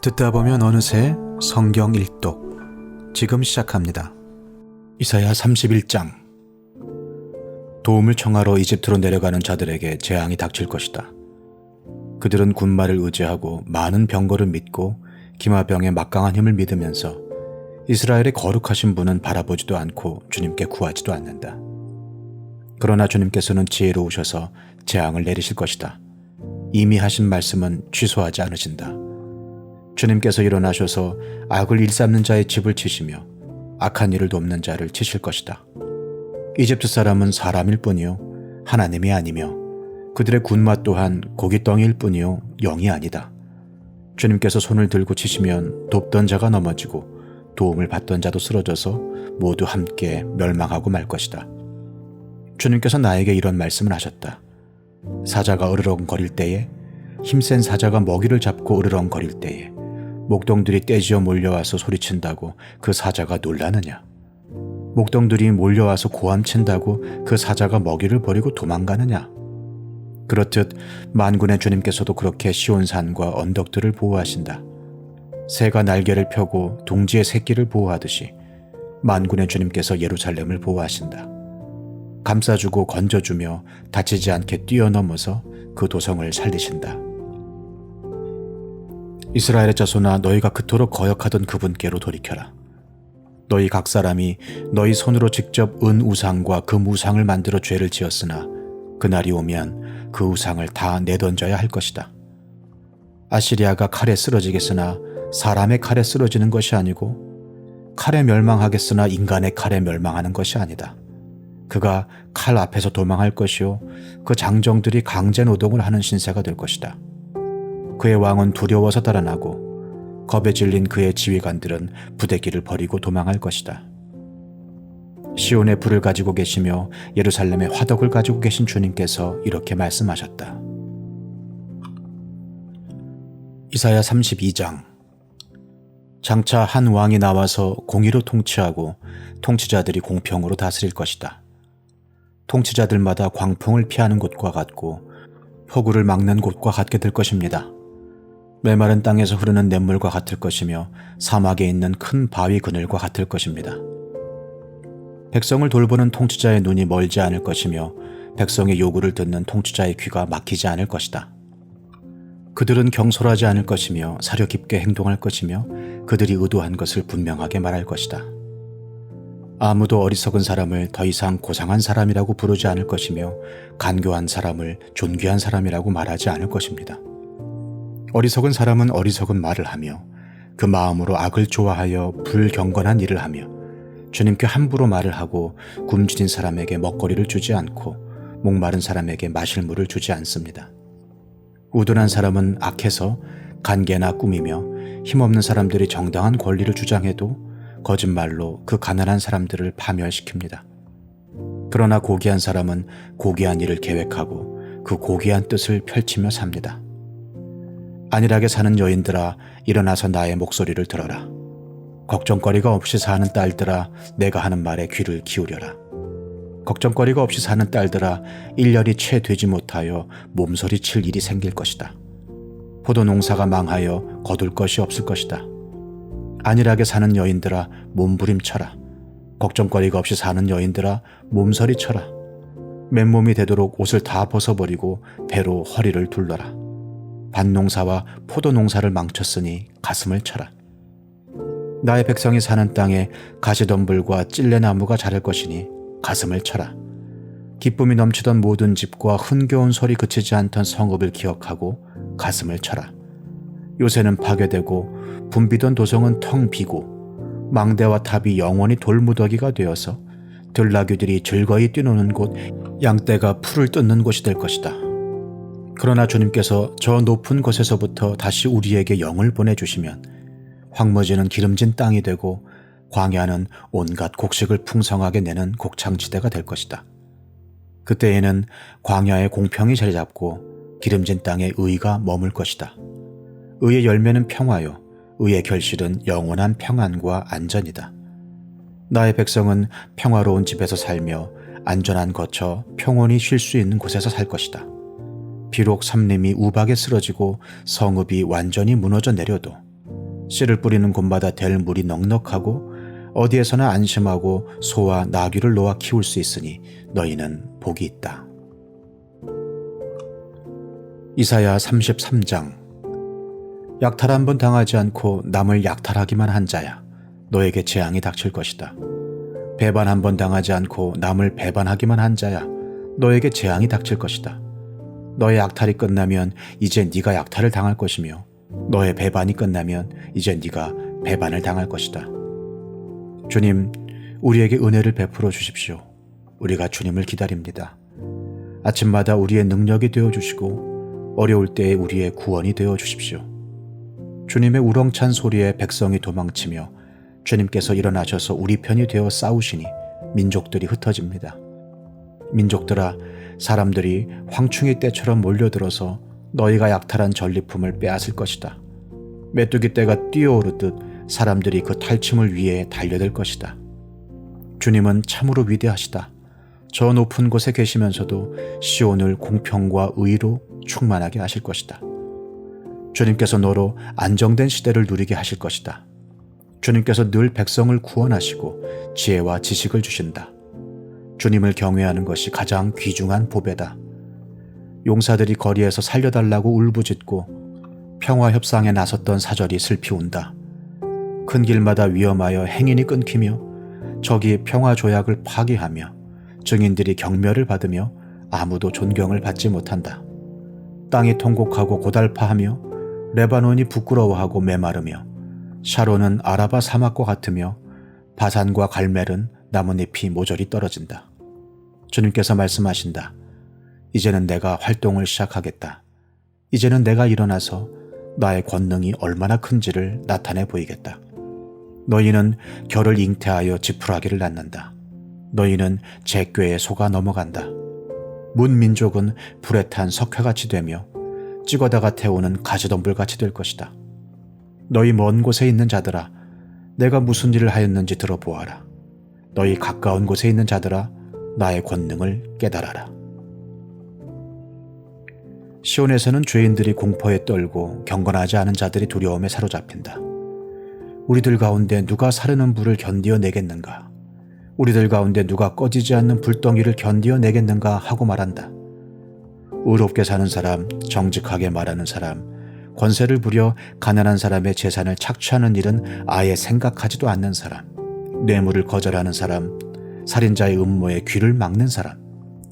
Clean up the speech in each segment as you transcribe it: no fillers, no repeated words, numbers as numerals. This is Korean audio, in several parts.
듣다 보면 어느새 성경 일독 지금 시작합니다. 이사야 31장. 도움을 청하러 이집트로 내려가는 자들에게 재앙이 닥칠 것이다. 그들은 군마를 의지하고 많은 병거를 믿고 기마병의 막강한 힘을 믿으면서 이스라엘의 거룩하신 분은 바라보지도 않고 주님께 구하지도 않는다. 그러나 주님께서는 지혜로우셔서 재앙을 내리실 것이다. 이미 하신 말씀은 취소하지 않으신다. 주님께서 일어나셔서 악을 일삼는 자의 집을 치시며 악한 일을 돕는 자를 치실 것이다. 이집트 사람은 사람일 뿐이요 하나님이 아니며 그들의 군마 또한 고깃덩이일 뿐이요 영이 아니다. 주님께서 손을 들고 치시면 돕던 자가 넘어지고 도움을 받던 자도 쓰러져서 모두 함께 멸망하고 말 것이다. 주님께서 나에게 이런 말씀을 하셨다. 사자가 으르렁거릴 때에, 힘센 사자가 먹이를 잡고 으르렁거릴 때에 목동들이 떼지어 몰려와서 소리친다고 그 사자가 놀라느냐? 목동들이 몰려와서 고함친다고 그 사자가 먹이를 버리고 도망가느냐? 그렇듯 만군의 주님께서도 그렇게 시온산과 언덕들을 보호하신다. 새가 날개를 펴고 둥지의 새끼를 보호하듯이 만군의 주님께서 예루살렘을 보호하신다. 감싸주고 건져주며 다치지 않게 뛰어넘어서 그 도성을 살리신다. 이스라엘의 자손아, 너희가 그토록 거역하던 그분께로 돌이켜라. 너희 각 사람이 너희 손으로 직접 은 우상과 금 우상을 만들어 죄를 지었으나 그날이 오면 그 우상을 다 내던져야 할 것이다. 아시리아가 칼에 쓰러지겠으나 사람의 칼에 쓰러지는 것이 아니고 칼에 멸망하겠으나 인간의 칼에 멸망하는 것이 아니다. 그가 칼 앞에서 도망할 것이요 그 장정들이 강제 노동을 하는 신세가 될 것이다. 그의 왕은 두려워서 달아나고 겁에 질린 그의 지휘관들은 부대기를 버리고 도망할 것이다. 시온에 불을 가지고 계시며 예루살렘에 화덕을 가지고 계신 주님께서 이렇게 말씀하셨다. 이사야 32장. 장차 한 왕이 나와서 공의로 통치하고 통치자들이 공평으로 다스릴 것이다. 통치자들마다 광풍을 피하는 곳과 같고 폭우를 막는 곳과 같게 될 것입니다. 메마른 땅에서 흐르는 냇물과 같을 것이며 사막에 있는 큰 바위 그늘과 같을 것입니다. 백성을 돌보는 통치자의 눈이 멀지 않을 것이며 백성의 요구를 듣는 통치자의 귀가 막히지 않을 것이다. 그들은 경솔하지 않을 것이며 사려 깊게 행동할 것이며 그들이 의도한 것을 분명하게 말할 것이다. 아무도 어리석은 사람을 더 이상 고상한 사람이라고 부르지 않을 것이며 간교한 사람을 존귀한 사람이라고 말하지 않을 것입니다. 어리석은 사람은 어리석은 말을 하며 그 마음으로 악을 좋아하여 불경건한 일을 하며 주님께 함부로 말을 하고 굶주린 사람에게 먹거리를 주지 않고 목마른 사람에게 마실 물을 주지 않습니다. 우둔한 사람은 악해서 간계나 꾸미며 힘없는 사람들이 정당한 권리를 주장해도 거짓말로 그 가난한 사람들을 파멸시킵니다. 그러나 고귀한 사람은 고귀한 일을 계획하고 그 고귀한 뜻을 펼치며 삽니다. 안일하게 사는 여인들아, 일어나서 나의 목소리를 들어라. 걱정거리가 없이 사는 딸들아, 내가 하는 말에 귀를 기울여라. 걱정거리가 없이 사는 딸들아, 1년이 채 되지 못하여 몸서리칠 일이 생길 것이다. 포도 농사가 망하여 거둘 것이 없을 것이다. 안일하게 사는 여인들아, 몸부림쳐라. 걱정거리가 없이 사는 여인들아, 몸서리쳐라. 맨몸이 되도록 옷을 다 벗어버리고 배로 허리를 둘러라. 밭농사와 포도농사를 망쳤으니 가슴을 쳐라. 나의 백성이 사는 땅에 가시덤불과 찔레나무가 자랄 것이니 가슴을 쳐라. 기쁨이 넘치던 모든 집과 흥겨운 소리 그치지 않던 성읍을 기억하고 가슴을 쳐라. 요새는 파괴되고 붐비던 도성은 텅 비고 망대와 탑이 영원히 돌무더기가 되어서 들나귀들이 즐거이 뛰노는 곳, 양떼가 풀을 뜯는 곳이 될 것이다. 그러나 주님께서 저 높은 곳에서부터 다시 우리에게 영을 보내주시면 황무지는 기름진 땅이 되고 광야는 온갖 곡식을 풍성하게 내는 곡창지대가 될 것이다. 그때에는 광야에 공평이 자리 잡고 기름진 땅에 의가 머물 것이다. 의의 열매는 평화요, 의의 결실은 영원한 평안과 안전이다. 나의 백성은 평화로운 집에서 살며 안전한 거처 평온히 쉴 수 있는 곳에서 살 것이다. 비록 삼림이 우박에 쓰러지고 성읍이 완전히 무너져 내려도 씨를 뿌리는 곳마다 될 물이 넉넉하고 어디에서나 안심하고 소와 나귀를 놓아 키울 수 있으니 너희는 복이 있다. 이사야 33장. 약탈 한 번 당하지 않고 남을 약탈하기만 한 자야, 너에게 재앙이 닥칠 것이다. 배반 한 번 당하지 않고 남을 배반하기만 한 자야, 너에게 재앙이 닥칠 것이다. 너의 약탈이 끝나면 이제 네가 약탈을 당할 것이며 너의 배반이 끝나면 이제 네가 배반을 당할 것이다. 주님, 우리에게 은혜를 베풀어 주십시오. 우리가 주님을 기다립니다. 아침마다 우리의 능력이 되어주시고 어려울 때에 우리의 구원이 되어주십시오. 주님의 우렁찬 소리에 백성이 도망치며 주님께서 일어나셔서 우리 편이 되어 싸우시니 민족들이 흩어집니다. 민족들아, 사람들이 황충이 때처럼 몰려들어서 너희가 약탈한 전리품을 빼앗을 것이다. 메뚜기 떼가 뛰어오르듯 사람들이 그 탈취물 위에 달려들 것이다. 주님은 참으로 위대하시다. 저 높은 곳에 계시면서도 시온을 공평과 의로 충만하게 하실 것이다. 주님께서 너로 안정된 시대를 누리게 하실 것이다. 주님께서 늘 백성을 구원하시고 지혜와 지식을 주신다. 주님을 경외하는 것이 가장 귀중한 보배다. 용사들이 거리에서 살려달라고 울부짖고 평화 협상에 나섰던 사절이 슬피 운다. 큰 길마다 위험하여 행인이 끊기며 적이 평화 조약을 파기하며 증인들이 경멸을 받으며 아무도 존경을 받지 못한다. 땅이 통곡하고 고달파하며 레바논이 부끄러워하고 메마르며 샤론은 아라바 사막과 같으며 바산과 갈멜은 나뭇잎이 모조리 떨어진다. 주님께서 말씀하신다. 이제는 내가 활동을 시작하겠다. 이제는 내가 일어나서 나의 권능이 얼마나 큰지를 나타내 보이겠다. 너희는 겨를 잉태하여 지푸라기를 낳는다. 너희는 제 꾀에 속아 넘어간다. 문민족은 불에 탄 석회같이 되며 찍어다가 태우는 가시덤불같이 될 것이다. 너희 먼 곳에 있는 자들아, 내가 무슨 일을 하였는지 들어보아라. 너희 가까운 곳에 있는 자들아, 나의 권능을 깨달아라. 시온에서는 죄인들이 공포에 떨고 경건하지 않은 자들이 두려움에 사로잡힌다. 우리들 가운데 누가 사르는 불을 견디어 내겠는가? 우리들 가운데 누가 꺼지지 않는 불덩이를 견디어 내겠는가 하고 말한다. 의롭게 사는 사람, 정직하게 말하는 사람, 권세를 부려 가난한 사람의 재산을 착취하는 일은 아예 생각하지도 않는 사람, 뇌물을 거절하는 사람, 살인자의 음모에 귀를 막는 사람,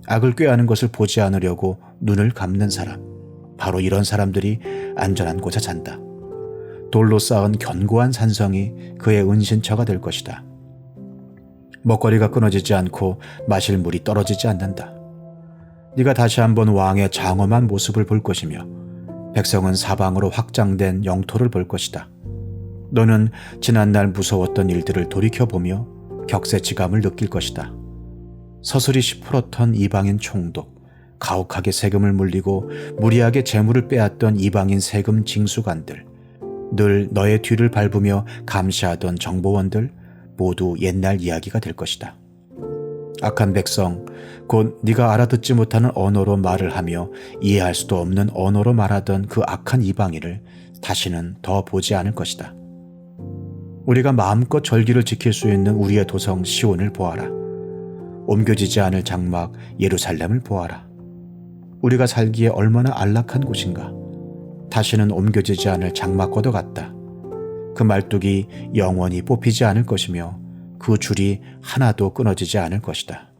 악을 꾀하는 것을 보지 않으려고 눈을 감는 사람, 바로 이런 사람들이 안전한 곳에 산다. 돌로 쌓은 견고한 산성이 그의 은신처가 될 것이다. 먹거리가 끊어지지 않고 마실 물이 떨어지지 않는다. 네가 다시 한번 왕의 장엄한 모습을 볼 것이며 백성은 사방으로 확장된 영토를 볼 것이다. 너는 지난날 무서웠던 일들을 돌이켜보며 격세지감을 느낄 것이다. 서슬이 시퍼렇던 이방인 총독, 가혹하게 세금을 물리고 무리하게 재물을 빼앗던 이방인 세금 징수관들, 늘 너의 뒤를 밟으며 감시하던 정보원들, 모두 옛날 이야기가 될 것이다. 악한 백성, 곧 네가 알아듣지 못하는 언어로 말을 하며 이해할 수도 없는 언어로 말하던 그 악한 이방인을 다시는 더 보지 않을 것이다. 우리가 마음껏 절기를 지킬 수 있는 우리의 도성 시온을 보아라. 옮겨지지 않을 장막 예루살렘을 보아라. 우리가 살기에 얼마나 안락한 곳인가. 다시는 옮겨지지 않을 장막과도 같다. 그 말뚝이 영원히 뽑히지 않을 것이며 그 줄이 하나도 끊어지지 않을 것이다.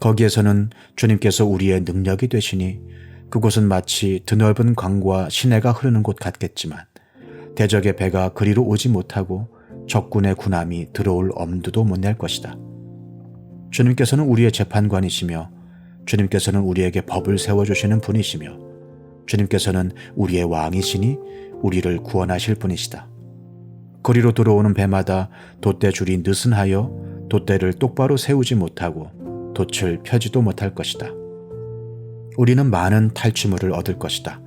거기에서는 주님께서 우리의 능력이 되시니 그곳은 마치 드넓은 강과 시내가 흐르는 곳 같겠지만 대적의 배가 그리로 오지 못하고 적군의 군함이 들어올 엄두도 못 낼 것이다. 주님께서는 우리의 재판관이시며 주님께서는 우리에게 법을 세워주시는 분이시며 주님께서는 우리의 왕이시니 우리를 구원하실 분이시다. 거리로 들어오는 배마다 돛대줄이 느슨하여 돛대를 똑바로 세우지 못하고 돛을 펴지도 못할 것이다. 우리는 많은 탈취물을 얻을 것이다.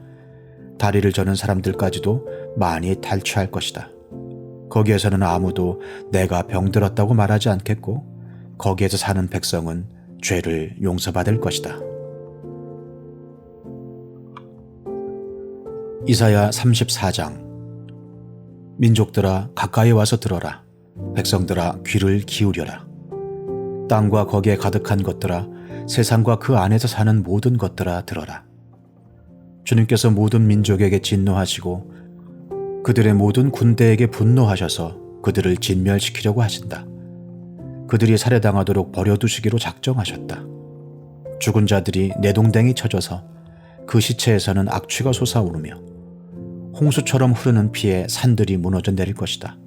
다리를 저는 사람들까지도 많이 탈취할 것이다. 거기에서는 아무도 내가 병들었다고 말하지 않겠고 거기에서 사는 백성은 죄를 용서받을 것이다. 이사야 34장. 민족들아 가까이 와서 들어라. 백성들아 귀를 기울여라. 땅과 거기에 가득한 것들아, 세상과 그 안에서 사는 모든 것들아 들어라. 주님께서 모든 민족에게 진노하시고 그들의 모든 군대에게 분노하셔서 그들을 진멸시키려고 하신다. 그들이 살해당하도록 버려두시기로 작정하셨다. 죽은 자들이 내동댕이 쳐져서 그 시체에서는 악취가 솟아오르며 홍수처럼 흐르는 피에 산들이 무너져 내릴 것이다.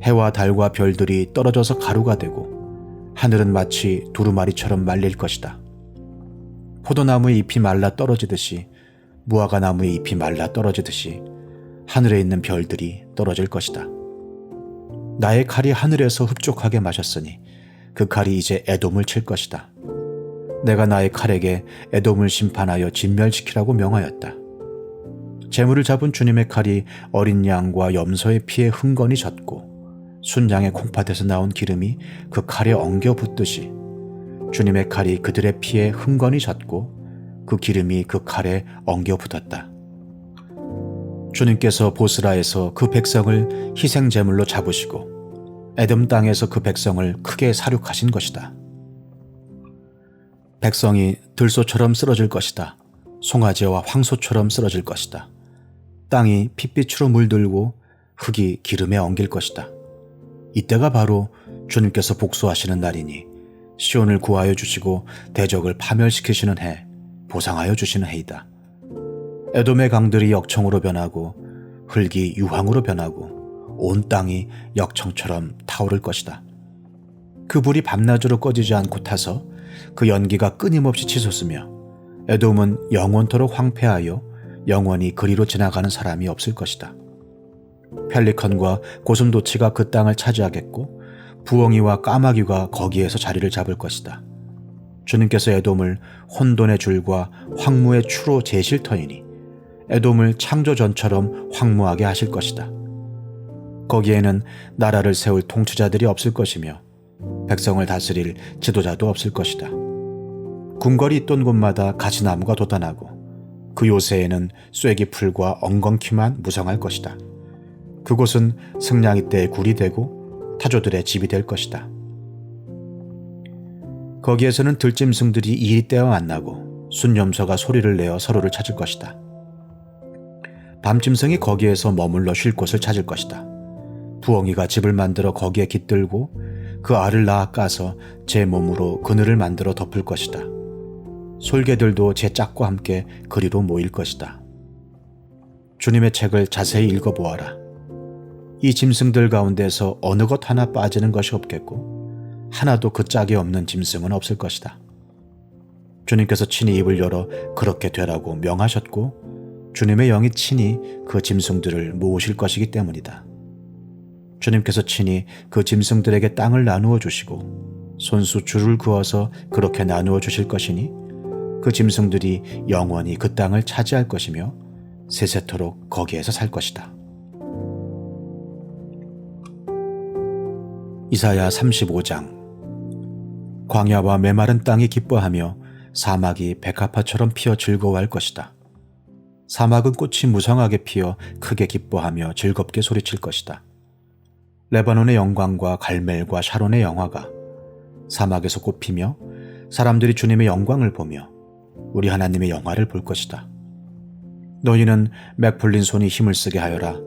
해와 달과 별들이 떨어져서 가루가 되고 하늘은 마치 두루마리처럼 말릴 것이다. 포도나무의 잎이 말라 떨어지듯이, 무화과 나무의 잎이 말라 떨어지듯이 하늘에 있는 별들이 떨어질 것이다. 나의 칼이 하늘에서 흡족하게 마셨으니 그 칼이 이제 에돔을 칠 것이다. 내가 나의 칼에게 에돔을 심판하여 진멸시키라고 명하였다. 재물을 잡은 주님의 칼이 어린 양과 염소의 피에 흥건히 젖고 순양의 콩팥에서 나온 기름이 그 칼에 엉겨 붙듯이 주님의 칼이 그들의 피에 흥건히 젖고 그 기름이 그 칼에 엉겨 붙었다. 주님께서 보스라에서 그 백성을 희생제물로 잡으시고 에돔 땅에서 그 백성을 크게 사륙하신 것이다. 백성이 들소처럼 쓰러질 것이다. 송아지와 황소처럼 쓰러질 것이다. 땅이 핏빛으로 물들고 흙이 기름에 엉길 것이다. 이때가 바로 주님께서 복수하시는 날이니 시온을 구하여 주시고 대적을 파멸시키시는 해, 보상하여 주시는 해이다. 에돔의 강들이 역청으로 변하고 흙이 유황으로 변하고 온 땅이 역청처럼 타오를 것이다. 그 불이 밤낮으로 꺼지지 않고 타서 그 연기가 끊임없이 치솟으며 에돔은 영원토록 황폐하여 영원히 그리로 지나가는 사람이 없을 것이다. 펠리컨과 고슴도치가 그 땅을 차지하겠고 부엉이와 까마귀가 거기에서 자리를 잡을 것이다. 주님께서 에돔을 혼돈의 줄과 황무의 추로 재실 터이니 에돔을 창조 전처럼 황무하게 하실 것이다. 거기에는 나라를 세울 통치자들이 없을 것이며 백성을 다스릴 지도자도 없을 것이다. 궁궐이 있던 곳마다 가시나무가 돋아나고 그 요새에는 쐐기풀과 엉겅퀴만 무성할 것이다. 그곳은 승냥이 떼의 굴이 되고 타조들의 집이 될 것이다. 거기에서는 들짐승들이 이리 떼어 만나고 순염소가 소리를 내어 서로를 찾을 것이다. 밤짐승이 거기에서 머물러 쉴 곳을 찾을 것이다. 부엉이가 집을 만들어 거기에 깃들고 그 알을 낳아 까서 제 몸으로 그늘을 만들어 덮을 것이다. 솔개들도 제 짝과 함께 그리로 모일 것이다. 주님의 책을 자세히 읽어보아라. 이 짐승들 가운데서 어느 것 하나 빠지는 것이 없겠고 하나도 그 짝이 없는 짐승은 없을 것이다. 주님께서 친히 입을 열어 그렇게 되라고 명하셨고 주님의 영이 친히 그 짐승들을 모으실 것이기 때문이다. 주님께서 친히 그 짐승들에게 땅을 나누어 주시고 손수 줄을 그어서 그렇게 나누어 주실 것이니 그 짐승들이 영원히 그 땅을 차지할 것이며 세세토록 거기에서 살 것이다. 이사야 35장. 광야와 메마른 땅이 기뻐하며 사막이 백합화처럼 피어 즐거워할 것이다. 사막은 꽃이 무성하게 피어 크게 기뻐하며 즐겁게 소리칠 것이다. 레바논의 영광과 갈멜과 샤론의 영화가 사막에서 꽃피며 사람들이 주님의 영광을 보며 우리 하나님의 영화를 볼 것이다. 너희는 맥 풀린 손이 힘을 쓰게 하여라.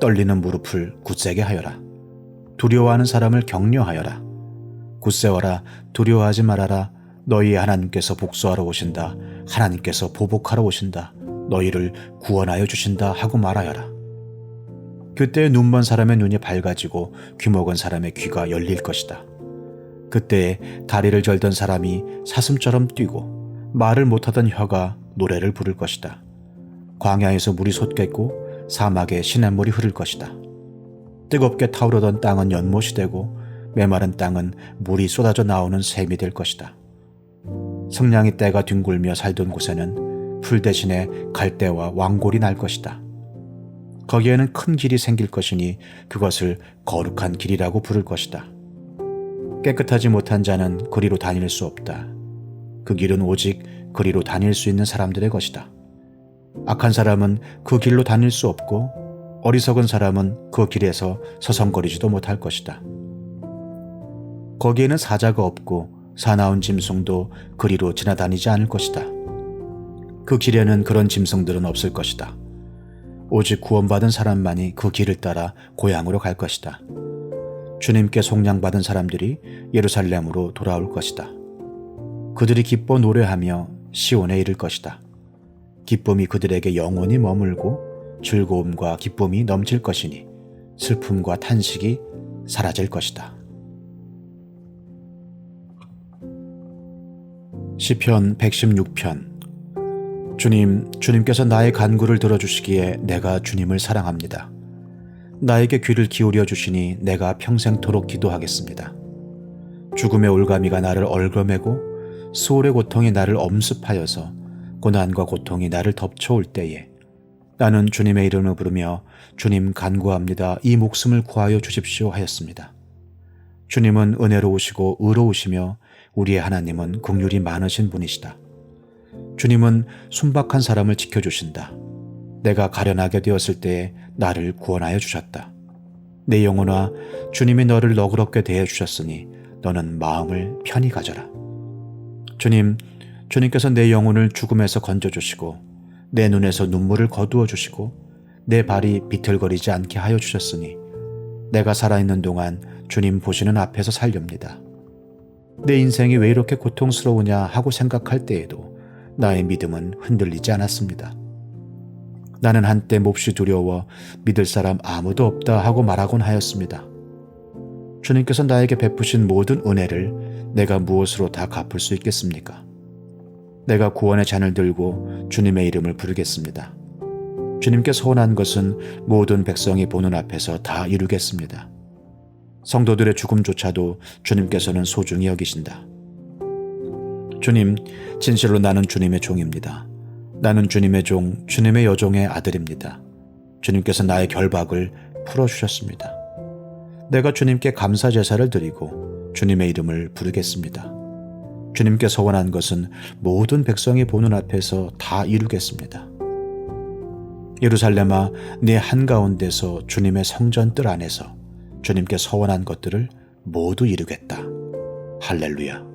떨리는 무릎을 굳세게 하여라. 두려워하는 사람을 격려하여라. 굳세어라. 두려워하지 말아라. 너희의 하나님께서 복수하러 오신다. 하나님께서 보복하러 오신다. 너희를 구원하여 주신다 하고 말하여라. 그때 눈먼 사람의 눈이 밝아지고 귀먹은 사람의 귀가 열릴 것이다. 그때에 다리를 절던 사람이 사슴처럼 뛰고 말을 못하던 혀가 노래를 부를 것이다. 광야에서 물이 솟겠고 사막에 시냇물이 흐를 것이다. 뜨겁게 타오르던 땅은 연못이 되고 메마른 땅은 물이 쏟아져 나오는 샘이 될 것이다. 승냥이 떼가 뒹굴며 살던 곳에는 풀 대신에 갈대와 왕골이 날 것이다. 거기에는 큰 길이 생길 것이니 그것을 거룩한 길이라고 부를 것이다. 깨끗하지 못한 자는 그리로 다닐 수 없다. 그 길은 오직 그리로 다닐 수 있는 사람들의 것이다. 악한 사람은 그 길로 다닐 수 없고 어리석은 사람은 그 길에서 서성거리지도 못할 것이다. 거기에는 사자가 없고 사나운 짐승도 그리로 지나다니지 않을 것이다. 그 길에는 그런 짐승들은 없을 것이다. 오직 구원받은 사람만이 그 길을 따라 고향으로 갈 것이다. 주님께 속량받은 사람들이 예루살렘으로 돌아올 것이다. 그들이 기뻐 노래하며 시온에 이를 것이다. 기쁨이 그들에게 영원히 머물고 즐거움과 기쁨이 넘칠 것이니 슬픔과 탄식이 사라질 것이다. 시편 116편. 주님께서 나의 간구를 들어주시기에 내가 주님을 사랑합니다. 나에게 귀를 기울여 주시니 내가 평생토록 기도하겠습니다. 죽음의 올가미가 나를 얽어매고 수월의 고통이 나를 엄습하여서 고난과 고통이 나를 덮쳐올 때에 나는 주님의 이름을 부르며 주님 간구합니다. 이 목숨을 구하여 주십시오 하였습니다. 주님은 은혜로우시고 의로우시며 우리의 하나님은 긍휼이 많으신 분이시다. 주님은 순박한 사람을 지켜주신다. 내가 가련하게 되었을 때에 나를 구원하여 주셨다. 내 영혼아, 주님이 너를 너그럽게 대해주셨으니 너는 마음을 편히 가져라. 주님께서 내 영혼을 죽음에서 건져주시고 내 눈에서 눈물을 거두어 주시고 내 발이 비틀거리지 않게 하여 주셨으니 내가 살아있는 동안 주님 보시는 앞에서 살렵니다. 내 인생이 왜 이렇게 고통스러우냐 하고 생각할 때에도 나의 믿음은 흔들리지 않았습니다. 나는 한때 몹시 두려워 믿을 사람 아무도 없다 하고 말하곤 하였습니다. 주님께서 나에게 베푸신 모든 은혜를 내가 무엇으로 다 갚을 수 있겠습니까? 내가 구원의 잔을 들고 주님의 이름을 부르겠습니다. 주님께 서원한 것은 모든 백성이 보는 앞에서 다 이루겠습니다. 성도들의 죽음조차도 주님께서는 소중히 여기신다. 주님, 진실로 나는 주님의 종입니다. 나는 주님의 종, 주님의 여종의 아들입니다. 주님께서 나의 결박을 풀어주셨습니다. 내가 주님께 감사 제사를 드리고 주님의 이름을 부르겠습니다. 주님께 서원한 것은 모든 백성이 보는 앞에서 다 이루겠습니다. 예루살렘아, 네 한가운데서 주님의 성전 뜰 안에서 주님께 서원한 것들을 모두 이루겠다. 할렐루야.